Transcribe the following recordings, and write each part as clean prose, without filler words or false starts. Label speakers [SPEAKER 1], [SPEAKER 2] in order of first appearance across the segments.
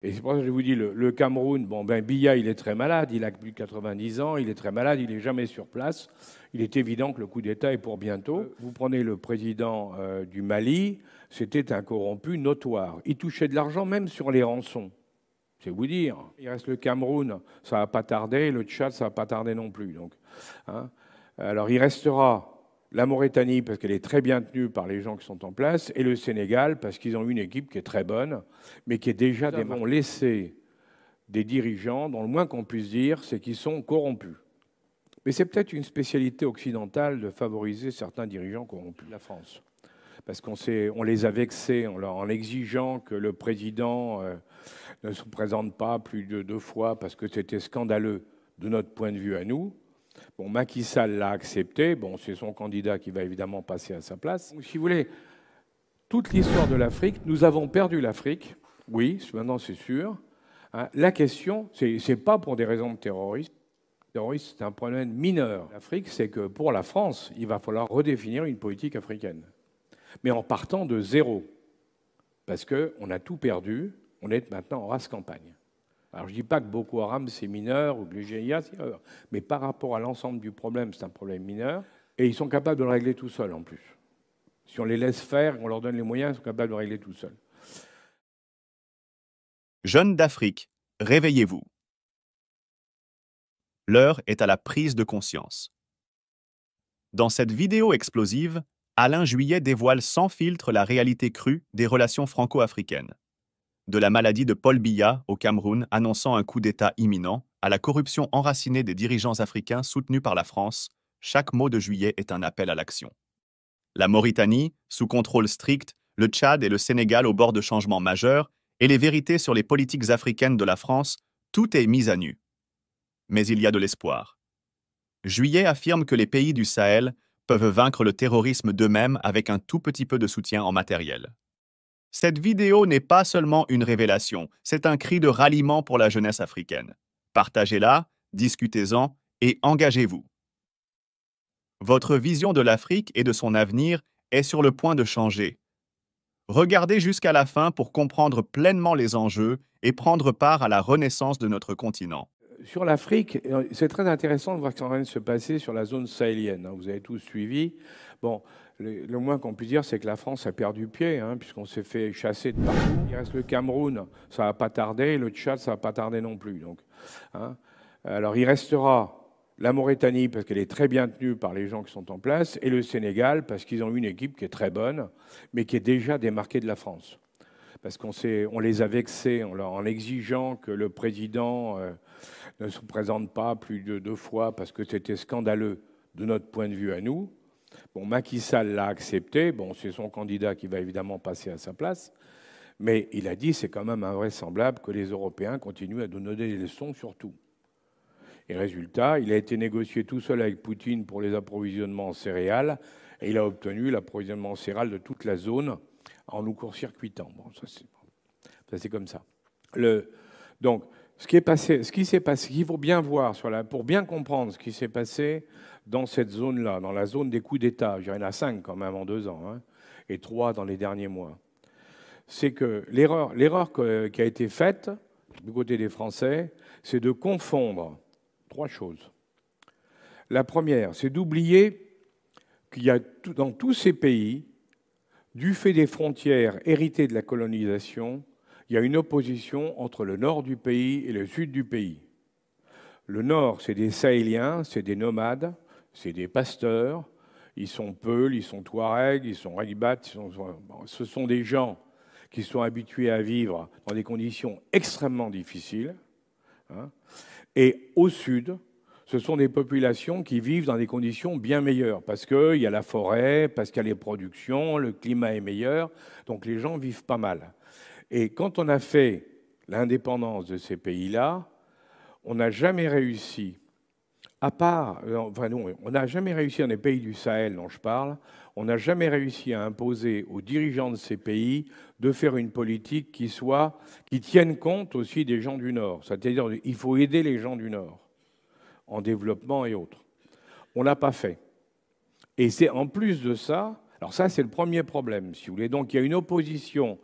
[SPEAKER 1] Et c'est pour ça que je vous dis, le Cameroun, bon, ben, Biya, il est très malade, il a plus de 90 ans, il est très malade, il n'est jamais sur place. Il est évident que le coup d'État est pour bientôt. Vous prenez le président du Mali, c'était un corrompu notoire. Il touchait de l'argent même sur les rançons. C'est vous dire. Il reste le Cameroun, ça va pas tarder, le Tchad, ça va pas tarder non plus. Donc, hein. Alors il restera la Mauritanie parce qu'elle est très bien tenue par les gens qui sont en place, et le Sénégal parce qu'ils ont une équipe qui est très bonne, mais qui est déjà des ont laissé des dirigeants dont le moins qu'on puisse dire, c'est qu'ils sont corrompus. Mais c'est peut-être une spécialité occidentale de favoriser certains dirigeants corrompus de la France. Parce on les a vexés en exigeant que le président ne se présente pas plus de 2 fois parce que c'était scandaleux de notre point de vue à nous. Bon, Macky Sall l'a accepté. Bon, c'est son candidat qui va évidemment passer à sa place. Si vous voulez, toute l'histoire de l'Afrique, nous avons perdu l'Afrique. Oui, maintenant c'est sûr. Hein, la question, c'est pas pour des raisons de terrorisme. Le terrorisme, c'est un problème mineur. L'Afrique, c'est que pour la France, il va falloir redéfinir une politique africaine. Mais en partant de zéro. Parce qu'on a tout perdu. On est maintenant en race campagne. Alors je ne dis pas que Boko Haram c'est mineur ou que le GIA c'est mineur, mais par rapport à l'ensemble du problème, c'est un problème mineur, et ils sont capables de le régler tout seuls en plus. Si on les laisse faire, on leur donne les moyens, ils sont capables de le régler tout seuls.
[SPEAKER 2] Jeunes d'Afrique, réveillez-vous. L'heure est à la prise de conscience. Dans cette vidéo explosive, Alain Juillet dévoile sans filtre la réalité crue des relations franco-africaines. De la maladie de Paul Biya au Cameroun annonçant un coup d'État imminent, à la corruption enracinée des dirigeants africains soutenus par la France, chaque mot de Juillet est un appel à l'action. La Mauritanie, sous contrôle strict, le Tchad et le Sénégal au bord de changements majeurs, et les vérités sur les politiques africaines de la France, tout est mis à nu. Mais il y a de l'espoir. Juillet affirme que les pays du Sahel peuvent vaincre le terrorisme d'eux-mêmes avec un tout petit peu de soutien en matériel. Cette vidéo n'est pas seulement une révélation, c'est un cri de ralliement pour la jeunesse africaine. Partagez-la, discutez-en et engagez-vous. Votre vision de l'Afrique et de son avenir est sur le point de changer. Regardez jusqu'à la fin pour comprendre pleinement les enjeux et prendre part à la renaissance de notre continent.
[SPEAKER 1] Sur l'Afrique, c'est très intéressant de voir ce qui est en train de se passer sur la zone sahélienne. Vous avez tous suivi. Bon, le moins qu'on puisse dire, c'est que la France a perdu pied, puisqu'on s'est fait chasser de partout. Il reste le Cameroun, ça va pas tarder. Le Tchad, ça va pas tarder non plus. Donc, hein. Alors, il restera la Mauritanie, parce qu'elle est très bien tenue par les gens qui sont en place, et le Sénégal, parce qu'ils ont une équipe qui est très bonne, mais qui est déjà démarquée de la France. Parce on les a vexés en exigeant que le président ne se présente pas plus de 2 fois parce que c'était scandaleux de notre point de vue à nous. Bon, Macky Sall l'a accepté. Bon, c'est son candidat qui va évidemment passer à sa place. Mais il a dit c'est quand même invraisemblable que les Européens continuent à nous donner des leçons sur tout. Et résultat, il a été négocié tout seul avec Poutine pour les approvisionnements en céréales et il a obtenu l'approvisionnement en céréales de toute la zone en nous court-circuitant. Bon, ça c'est comme ça. Donc, ce qui s'est passé, il faut bien voir, pour bien comprendre ce qui s'est passé dans cette zone-là, dans la zone des coups d'État, il y en a 5 quand même en 2 ans, et 3 dans les derniers mois, c'est que l'erreur qui a été faite du côté des Français, c'est de confondre 3 choses. La première, c'est d'oublier qu'il y a dans tous ces pays, du fait des frontières héritées de la colonisation, il y a une opposition entre le nord du pays et le sud du pays. Le nord, c'est des Sahéliens, c'est des nomades, c'est des pasteurs, ils sont Peuls, ils sont Touaregs, ils sont Ragbat, ce sont des gens qui sont habitués à vivre dans des conditions extrêmement difficiles. Et au sud, ce sont des populations qui vivent dans des conditions bien meilleures, parce qu'il y a la forêt, parce qu'il y a les productions, le climat est meilleur, donc les gens vivent pas mal. Et quand on a fait l'indépendance de ces pays-là, on n'a jamais réussi, on n'a jamais réussi dans les pays du Sahel dont je parle, on n'a jamais réussi à imposer aux dirigeants de ces pays de faire une politique qui tienne compte aussi des gens du Nord. C'est-à-dire qu'il faut aider les gens du Nord en développement et autres. On ne l'a pas fait. Et c'est en plus de ça, alors ça c'est le premier problème, si vous voulez. Donc il y a une opposition.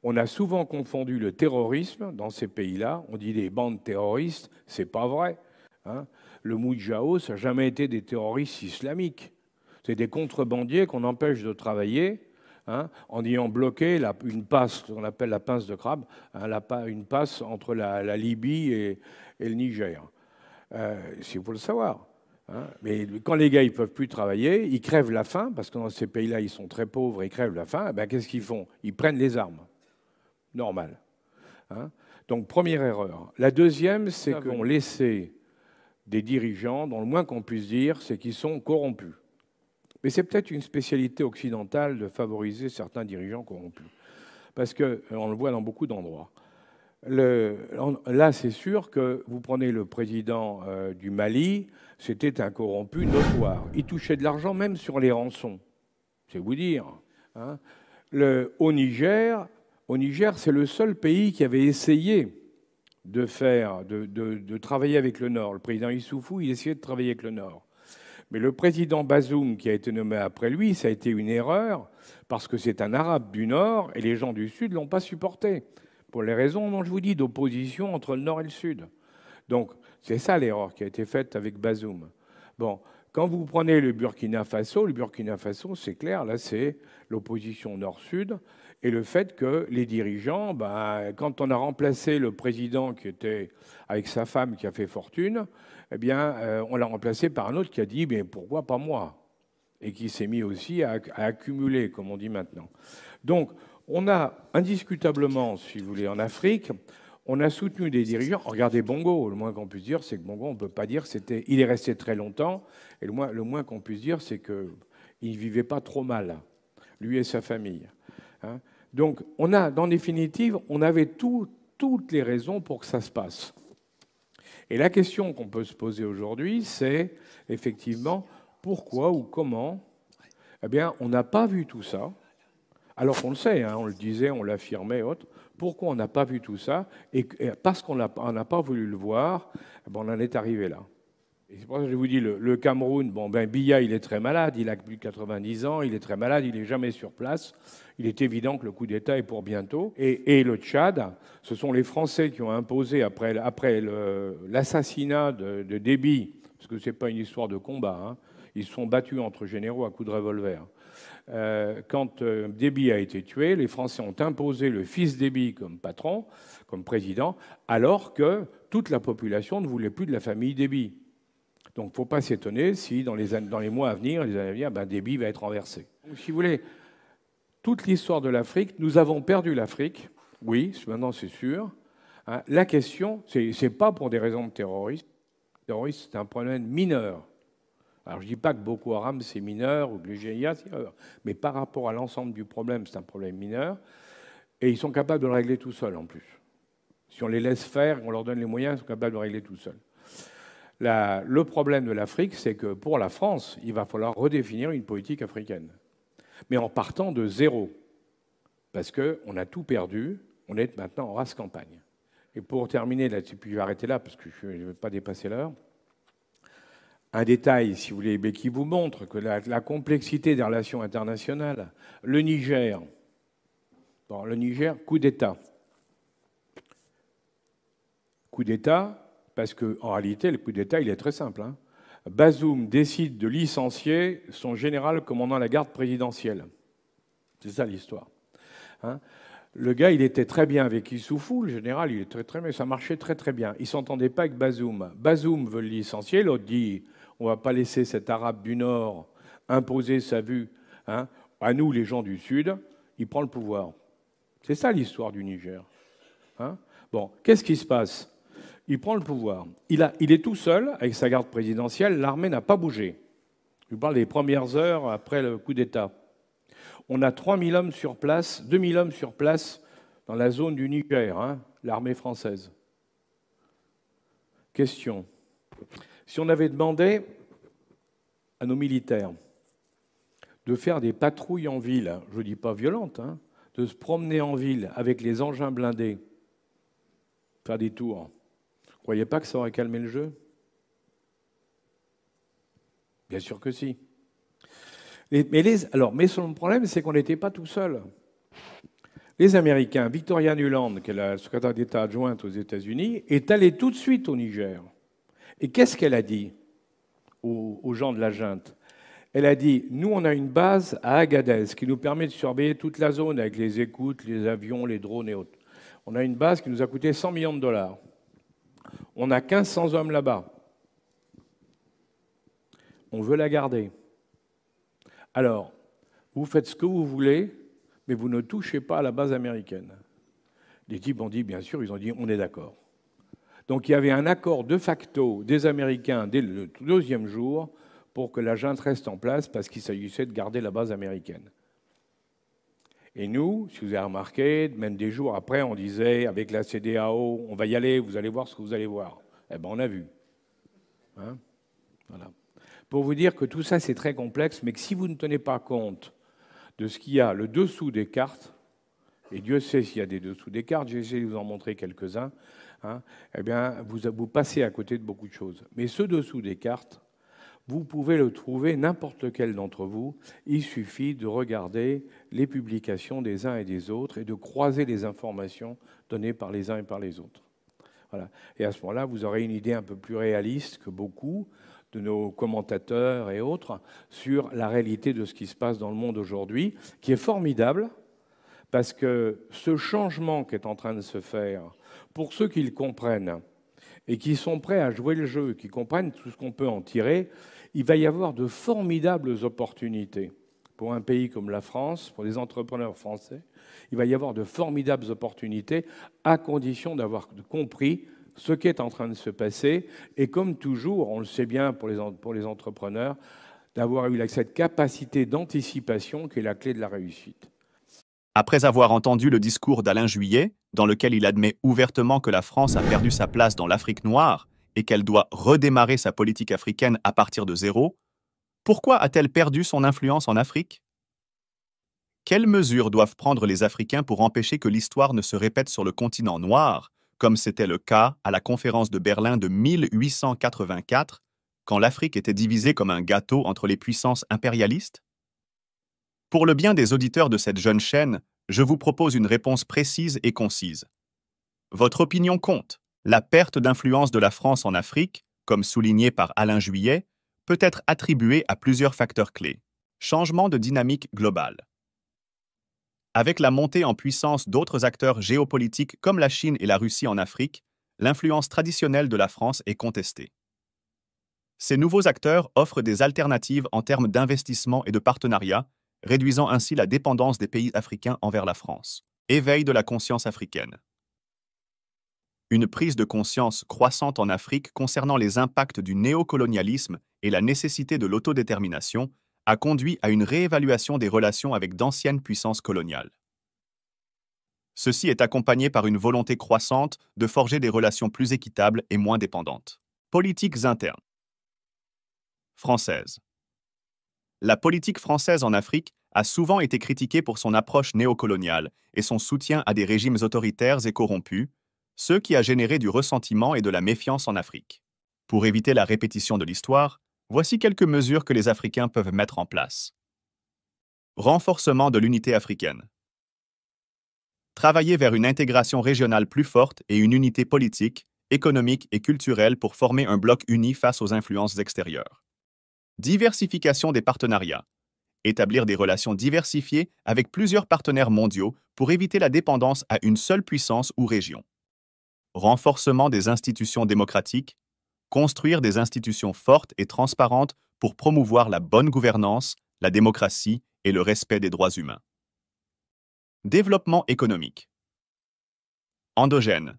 [SPEAKER 1] On a souvent confondu le terrorisme dans ces pays-là. On dit des bandes terroristes, c'est pas vrai. Hein. Le Moudjahou, ça n'a jamais été des terroristes islamiques. C'est des contrebandiers qu'on empêche de travailler, hein, en ayant bloqué une passe, qu'on appelle la pince de crabe, hein, une passe entre la Libye et le Niger. Il faut le savoir. Hein. Mais quand les gars ne peuvent plus travailler, ils crèvent la faim, parce que dans ces pays-là, ils sont très pauvres, ils crèvent la faim, ben, qu'est-ce qu'ils font? Ils prennent les armes. Normal. Hein. Donc, première erreur. La deuxième, c'est qu'on laissait des dirigeants, dont le moins qu'on puisse dire, c'est qu'ils sont corrompus. Mais c'est peut-être une spécialité occidentale de favoriser certains dirigeants corrompus. Parce qu'on le voit dans beaucoup d'endroits. Là, c'est sûr que vous prenez le président du Mali, c'était un corrompu notoire. Il touchait de l'argent même sur les rançons. C'est vous dire. Hein. Au Niger, c'est le seul pays qui avait essayé de travailler avec le Nord. Le président Issoufou, il essayait de travailler avec le Nord. Mais le président Bazoum, qui a été nommé après lui, ça a été une erreur, parce que c'est un arabe du Nord, et les gens du Sud ne l'ont pas supporté, pour les raisons dont je vous dis, d'opposition entre le Nord et le Sud. Donc, c'est ça l'erreur qui a été faite avec Bazoum. Bon, quand vous prenez le Burkina Faso, c'est clair, là, c'est l'opposition Nord-Sud, et le fait que les dirigeants, ben, quand on a remplacé le président qui était avec sa femme qui a fait fortune, eh bien, on l'a remplacé par un autre qui a dit mais pourquoi pas moi? Et qui s'est mis aussi à accumuler, comme on dit maintenant. Donc, on a indiscutablement, si vous voulez, en Afrique, on a soutenu des dirigeants. Regardez Bongo, le moins qu'on puisse dire, c'est que Bongo, on ne peut pas dire c'était. Il est resté très longtemps, et le moins qu'on puisse dire, c'est qu'il ne vivait pas trop mal, lui et sa famille. Hein. Donc, dans définitive, on avait toutes les raisons pour que ça se passe. Et la question qu'on peut se poser aujourd'hui, c'est effectivement pourquoi ou comment. Eh bien, on n'a pas vu tout ça, alors qu'on le sait, hein, on le disait, on l'affirmait, autres. Pourquoi on n'a pas vu tout ça? Et parce qu'on n'a pas voulu le voir, eh bien, on en est arrivé là. Et c'est pour ça que je vous dis, le Cameroun, bon, ben, Biya, il est très malade, il a plus de 90 ans, il est très malade, il n'est jamais sur place. Il est évident que le coup d'État est pour bientôt. Et le Tchad, ce sont les Français qui ont imposé, après l'assassinat de Déby, parce que ce n'est pas une histoire de combat, hein, ils se sont battus entre généraux à coups de revolver. Quand Déby a été tué, les Français ont imposé le fils Déby comme patron, comme président, alors que toute la population ne voulait plus de la famille Déby. Donc, il ne faut pas s'étonner si, dans les mois à venir, les années à venir, ben, Déby va être renversé. Donc, si vous voulez, toute l'histoire de l'Afrique, nous avons perdu l'Afrique, oui, maintenant c'est sûr. Hein, la question, ce n'est pas pour des raisons de terrorisme. Le terrorisme, c'est un problème mineur. Alors, je ne dis pas que Boko Haram, c'est mineur, ou que le GIA, c'est mineur. Mais par rapport à l'ensemble du problème, c'est un problème mineur. Et ils sont capables de le régler tout seuls, en plus. Si on les laisse faire, on leur donne les moyens, ils sont capables de le régler tout seuls. Le problème de l'Afrique, c'est que pour la France, il va falloir redéfinir une politique africaine. Mais en partant de zéro. Parce qu'on a tout perdu, on est maintenant en race campagne. Et pour terminer là-dessus, puis je vais arrêter là, parce que je ne vais pas dépasser l'heure, un détail, si vous voulez, mais qui vous montre que la complexité des relations internationales, le Niger, coup d'État. Coup d'État, parce qu'en réalité, le coup d'État, il est très simple. Hein. Bazoum décide de licencier son général commandant la garde présidentielle. C'est ça l'histoire. Hein. Le gars, il était très bien avec Issoufou, le général, il était très bien, ça marchait très très bien. Il ne s'entendait pas avec Bazoum. Bazoum veut le licencier, l'autre dit on ne va pas laisser cet arabe du Nord imposer sa vue, hein, à nous, les gens du Sud. Il prend le pouvoir. C'est ça l'histoire du Niger. Hein. Bon, qu'est-ce qui se passe? Il prend le pouvoir. Il est tout seul avec sa garde présidentielle. L'armée n'a pas bougé. Je vous parle des premières heures après le coup d'État. On a 3000 hommes sur place, 2000 hommes sur place dans la zone du Niger, hein, l'armée française. Question. Si on avait demandé à nos militaires de faire des patrouilles en ville, je ne dis pas violentes, hein, de se promener en ville avec les engins blindés, faire des tours, vous ne croyez pas que ça aurait calmé le jeu? Bien sûr que si. Mais son problème, c'est qu'on n'était pas tout seul. Les Américains, Victoria Nuland, qui est la secrétaire d'État adjointe aux États-Unis, est allée tout de suite au Niger. Et qu'est-ce qu'elle a dit aux gens de la junte? Elle a dit, nous, on a une base à Agadez qui nous permet de surveiller toute la zone avec les écoutes, les avions, les drones et autres. On a une base qui nous a coûté 100 millions de dollars. On a 1500 hommes là-bas. On veut la garder. Alors, vous faites ce que vous voulez, mais vous ne touchez pas à la base américaine. Les types ont dit, bien sûr, ils ont dit, on est d'accord. Donc il y avait un accord de facto des Américains dès le deuxième jour pour que la junte reste en place parce qu'il s'agissait de garder la base américaine. Et nous, si vous avez remarqué, même des jours après, on disait avec la CEDEAO, on va y aller, vous allez voir ce que vous allez voir. Eh bien, on a vu. Hein, voilà. Pour vous dire que tout ça, c'est très complexe, mais que si vous ne tenez pas compte de ce qu'il y a le dessous des cartes, et Dieu sait s'il y a des dessous des cartes, j'ai essayé de vous en montrer quelques-uns, hein, eh bien, vous passez à côté de beaucoup de choses. Mais ce dessous des cartes, vous pouvez le trouver, n'importe lequel d'entre vous, il suffit de regarder les publications des uns et des autres et de croiser les informations données par les uns et par les autres. Voilà. Et à ce moment-là, vous aurez une idée un peu plus réaliste que beaucoup de nos commentateurs et autres sur la réalité de ce qui se passe dans le monde aujourd'hui, qui est formidable, parce que ce changement qui est en train de se faire, pour ceux qui le comprennent et qui sont prêts à jouer le jeu, qui comprennent tout ce qu'on peut en tirer, il va y avoir de formidables opportunités pour un pays comme la France, pour les entrepreneurs français. Il va y avoir de formidables opportunités à condition d'avoir compris ce qui est en train de se passer. Et comme toujours, on le sait bien pour les entrepreneurs, d'avoir eu cette capacité d'anticipation qui est la clé de la réussite.
[SPEAKER 2] Après avoir entendu le discours d'Alain Juillet, dans lequel il admet ouvertement que la France a perdu sa place dans l'Afrique noire et qu'elle doit redémarrer sa politique africaine à partir de zéro, pourquoi a-t-elle perdu son influence en Afrique? Quelles mesures doivent prendre les Africains pour empêcher que l'histoire ne se répète sur le continent noir, comme c'était le cas à la conférence de Berlin de 1884, quand l'Afrique était divisée comme un gâteau entre les puissances impérialistes? Pour le bien des auditeurs de cette jeune chaîne, je vous propose une réponse précise et concise. Votre opinion compte. La perte d'influence de la France en Afrique, comme souligné par Alain Juillet, peut être attribuée à plusieurs facteurs clés. Changement de dynamique globale. Avec la montée en puissance d'autres acteurs géopolitiques comme la Chine et la Russie en Afrique, l'influence traditionnelle de la France est contestée. Ces nouveaux acteurs offrent des alternatives en termes d'investissement et de partenariat, réduisant ainsi la dépendance des pays africains envers la France. Éveil de la conscience africaine. Une prise de conscience croissante en Afrique concernant les impacts du néocolonialisme et la nécessité de l'autodétermination a conduit à une réévaluation des relations avec d'anciennes puissances coloniales. Ceci est accompagné par une volonté croissante de forger des relations plus équitables et moins dépendantes. Politiques internes. Française. La politique française en Afrique a souvent été critiquée pour son approche néocoloniale et son soutien à des régimes autoritaires et corrompus, ce qui a généré du ressentiment et de la méfiance en Afrique. Pour éviter la répétition de l'histoire, voici quelques mesures que les Africains peuvent mettre en place. Renforcement de l'unité africaine. Travailler vers une intégration régionale plus forte et une unité politique, économique et culturelle pour former un bloc uni face aux influences extérieures. Diversification des partenariats. Établir des relations diversifiées avec plusieurs partenaires mondiaux pour éviter la dépendance à une seule puissance ou région. Renforcement des institutions démocratiques. Construire des institutions fortes et transparentes pour promouvoir la bonne gouvernance, la démocratie et le respect des droits humains. Développement économique. Endogène.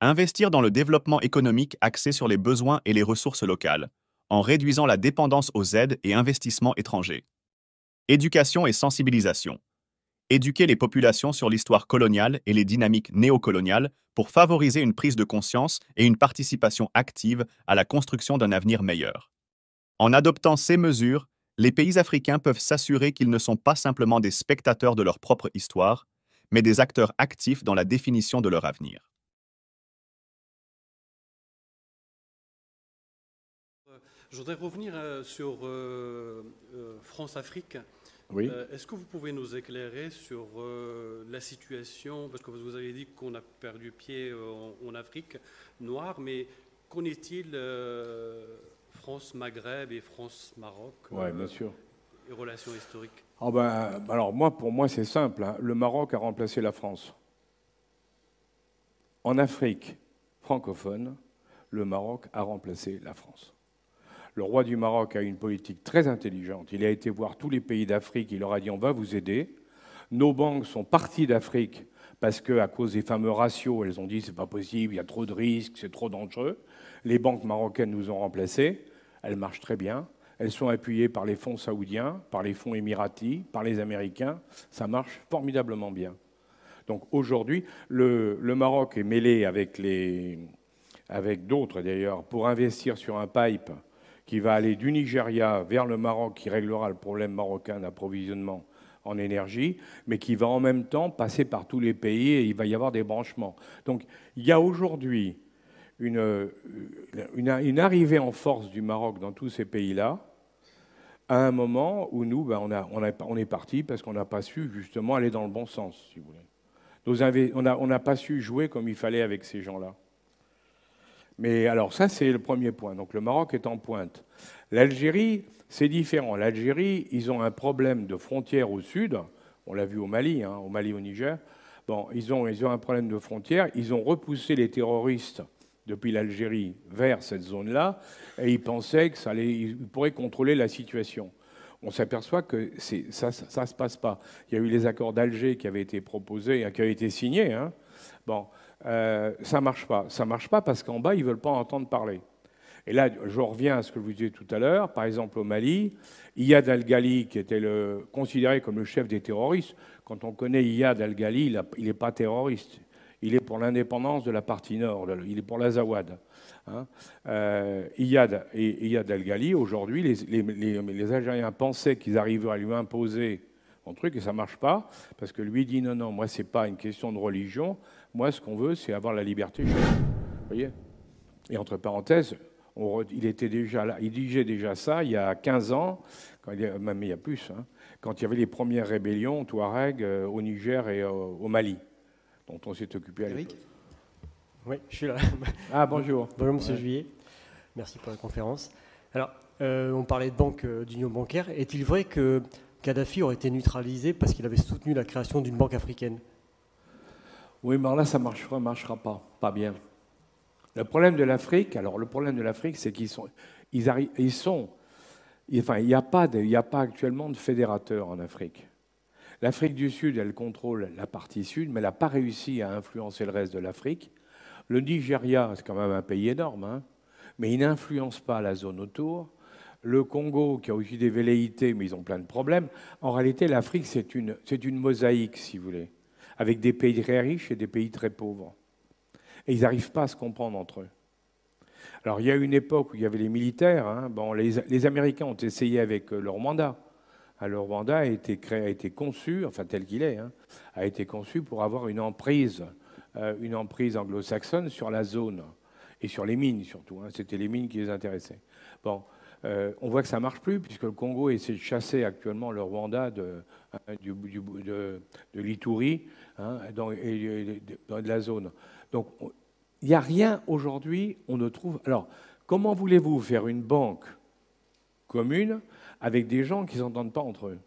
[SPEAKER 2] Investir dans le développement économique axé sur les besoins et les ressources locales, en réduisant la dépendance aux aides et investissements étrangers. Éducation et sensibilisation. Éduquer les populations sur l'histoire coloniale et les dynamiques néocoloniales pour favoriser une prise de conscience et une participation active à la construction d'un avenir meilleur. En adoptant ces mesures, les pays africains peuvent s'assurer qu'ils ne sont pas simplement des spectateurs de leur propre histoire, mais des acteurs actifs dans la définition de leur avenir.
[SPEAKER 3] Je voudrais revenir sur France-Afrique
[SPEAKER 1] Oui.
[SPEAKER 3] Est-ce que vous pouvez nous éclairer sur la situation, parce que vous avez dit qu'on a perdu pied en Afrique noire, mais qu'en est-il France-Maghreb et France-Maroc
[SPEAKER 1] Oui, bien sûr.
[SPEAKER 3] et relations historiques?
[SPEAKER 1] Ah ben, alors pour moi, c'est simple, hein. Le Maroc a remplacé la France. En Afrique francophone, le Maroc a remplacé la France. Le roi du Maroc a une politique très intelligente. Il a été voir tous les pays d'Afrique, il leur a dit on va vous aider. Nos banques sont parties d'Afrique parce qu'à cause des fameux ratios, elles ont dit c'est pas possible, il y a trop de risques, c'est trop dangereux. Les banques marocaines nous ont remplacés, elles marchent très bien. Elles sont appuyées par les fonds saoudiens, par les fonds émiratis, par les Américains. Ça marche formidablement bien. Donc aujourd'hui, le Maroc est mêlé avec d'autres d'ailleurs pour investir sur un pipe qui va aller du Nigeria vers le Maroc, qui réglera le problème marocain d'approvisionnement en énergie, mais qui va en même temps passer par tous les pays et il va y avoir des branchements. Donc il y a aujourd'hui une arrivée en force du Maroc dans tous ces pays-là, à un moment où nous, ben, on est parti parce qu'on n'a pas su justement aller dans le bon sens, si vous voulez. On n'a pas su jouer comme il fallait avec ces gens-là. Mais alors ça, c'est le premier point. Donc le Maroc est en pointe. L'Algérie, c'est différent. L'Algérie, ils ont un problème de frontière au sud. On l'a vu au Mali, hein, au Niger. Bon, ils ont un problème de frontière. Ils ont repoussé les terroristes depuis l'Algérie vers cette zone-là, et ils pensaient qu'ils pourraient contrôler la situation. On s'aperçoit que ça ne se passe pas. Il y a eu les accords d'Alger qui avaient été proposés, qui avaient été signés. Hein. Bon, ça ne marche pas. Ça ne marche pas parce qu'en bas, ils ne veulent pas entendre parler. Et là, je reviens à ce que je vous disais tout à l'heure. Par exemple, au Mali, Iyad al-Ghali, qui était considéré comme le chef des terroristes, quand on connaît Iyad al-Ghali, il n'est pas terroriste. Il est pour l'indépendance de la partie nord, il est pour l'Azawad. Hein. Iyad al-Ghali, aujourd'hui, les Algériens pensaient qu'ils arriveraient à lui imposer un truc et ça ne marche pas, parce que lui dit non, moi, ce n'est pas une question de religion. Moi, ce qu'on veut, c'est avoir la liberté chez nous. Vous voyez ? Et entre parenthèses, il était déjà là, il dirigeait déjà ça il y a 15 ans, même il y a plus, hein, quand il y avait les premières rébellions Touareg au Niger et au Mali, dont on s'est occupé à l'époque.
[SPEAKER 4] Oui, je suis là.
[SPEAKER 1] Ah, bonjour.
[SPEAKER 4] Bonjour, Monsieur Juillet. Merci pour la conférence. Alors, on parlait de banque, d'union bancaire. Est-il vrai que Kadhafi aurait été neutralisé parce qu'il avait soutenu la création d'une banque africaine?
[SPEAKER 1] Oui, mais là, ça ne marchera pas bien. Le problème de l'Afrique, c'est qu'il n'y a pas actuellement de fédérateur en Afrique. L'Afrique du Sud, elle contrôle la partie sud, mais elle n'a pas réussi à influencer le reste de l'Afrique. Le Nigeria, c'est quand même un pays énorme, hein, mais il n'influence pas la zone autour. Le Congo, qui a aussi des velléités, mais ils ont plein de problèmes. En réalité, l'Afrique, c'est une mosaïque, si vous voulez, avec des pays très riches et des pays très pauvres. Et ils n'arrivent pas à se comprendre entre eux. Alors, il y a une époque où il y avait les militaires. Hein, bon, les Américains ont essayé avec le Rwanda. Le Rwanda a été conçu, enfin tel qu'il est, hein, a été conçu pour avoir une emprise anglo-saxonne sur la zone et sur les mines surtout. Hein, c'était les mines qui les intéressaient. Bon, on voit que ça ne marche plus puisque le Congo essaie de chasser actuellement le Rwanda de l'Ituri, hein, dans de la zone. Donc, il n'y a rien aujourd'hui, on ne trouve... Alors, comment voulez-vous faire une banque commune avec des gens qui ne s'entendent pas entre eux?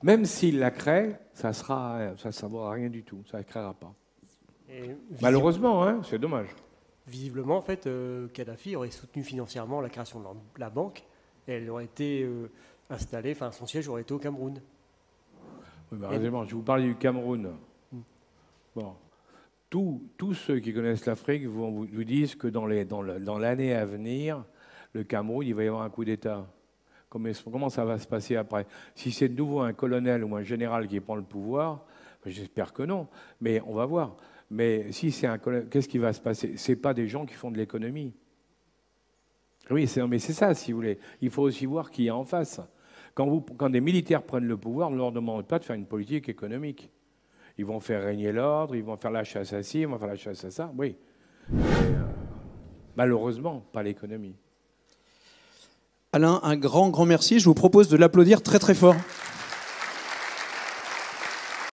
[SPEAKER 1] Même s'ils la créent, ça ne vaudra rien du tout, ça ne créera pas. Malheureusement, hein, c'est dommage.
[SPEAKER 4] Visiblement, en fait, Kadhafi aurait soutenu financièrement la création de la banque et elle aurait été installée, enfin son siège aurait été au Cameroun.
[SPEAKER 1] Oui, mais heureusement, je vous parle du Cameroun. Bon, tous ceux qui connaissent l'Afrique vous disent que dans l'année à venir, le Cameroun, il va y avoir un coup d'État. Comment ça va se passer après? Si c'est de nouveau un colonel ou un général qui prend le pouvoir, j'espère que non, mais on va voir. Mais si c'est un colonel, qu'est-ce qui va se passer? Ce n'est pas des gens qui font de l'économie. Oui, mais c'est ça, si vous voulez. Il faut aussi voir qui est en face. Quand des militaires prennent le pouvoir, on ne leur demande pas de faire une politique économique. Ils vont faire régner l'ordre, ils vont faire la chasse à ci, ils vont faire la chasse à ça, oui. Mais, malheureusement, pas l'économie.
[SPEAKER 5] Alain, un grand merci. Je vous propose de l'applaudir très très fort.